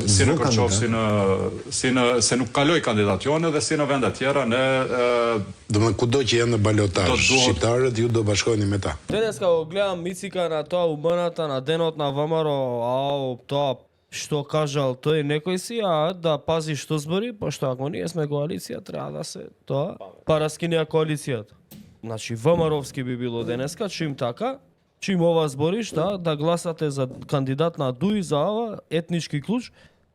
Sina Kërçov se nuk kaloi kandidatuan dhe si në vende tjera ne Domethënë kudo që janë në balotazh shqiptarët ju do bashkoheni me ta. Денеска го гледам Мицика на тоа убаната на денот на ВМРО, ау, тоа што кажал тој некој си, да пази што збори, пошто ако ние сме коалиција, треба да се тоа раскинеа коалицијата. Значи ВМРО-вски би било денеска, чим така, чим ова збориш, да гласате за кандидат на ДУИ за ова етнички клуч,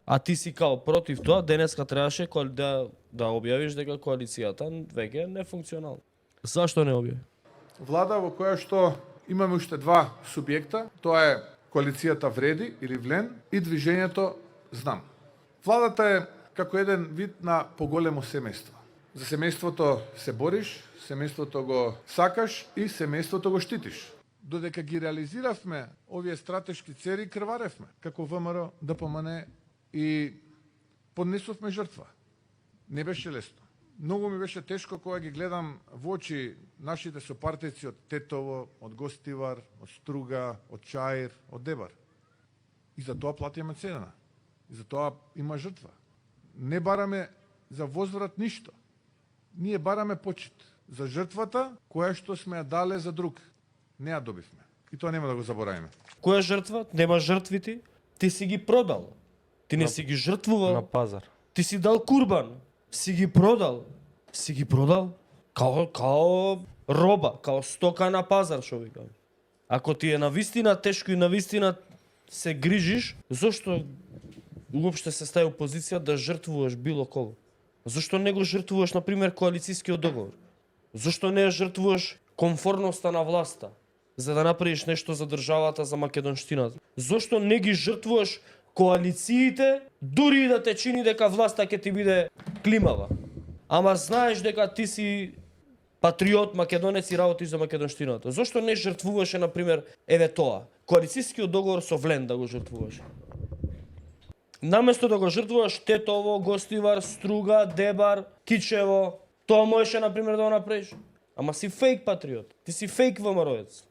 а ти си као против тоа, денеска требаше да објавиш дека коалицијата веќе не функционална. Зашто не објави? Влада во која што имаме уште два субјекта, тоа е коалицијата Вреди или Влен и движењето Знам. Владата е како еден вид на поголемо семејство. За семејството се бориш, семејството го сакаш и семејството го штитиш. Додека ги реализиравме овие стратешки цели, крваревме како ВМРО, ДПМН и поднесовме жртва. Не беше лесно. Многу ми беше тешко кога ги гледам во очи нашите сопартици од Тетово, од Гостивар, од Струга, од Чаир, од Дебар. И за тоа платиме цена. И за тоа има жртва. Не бараме за возврат ништо. Ние бараме почит за жртвата која што сме ја дале за друг. Не ја добивме. И тоа нема да го заборавиме. Која жртва? Нема жртвити. Ти си ги продал. Ти не си ги жртвувал. На пазар. Ти си дал курбан. Си ги продал. Си ги продал као роба, као стока на пазар, што викам. Ако ти е навистина тешко и навистина се грижиш, зошто уопште се стаи у позиција да жртвуваш било кого? Зошто не го жртвуваш, например, коалицијскиот договор? Зошто не ја жртвуваш комфорноста на власта, за да направиш нешто за државата, за македонштината? Зошто не ги жртвуваш коалициите, дури и да те чини дека власта ќе ти биде климава? Ама знаеш дека ти си патриот, македонец и работиш за македонштината. Зошто не жртвуваше, например, еве тоа, коалицијскиот договор со Влен да го жртвуваш? Наместо да го жртвуваш Тетово, Гостивар, Струга, Дебар, Кичево, тоа можеше, например, да го направиш. Ама си фейк патриот, ти си фейк ВМРО-ец.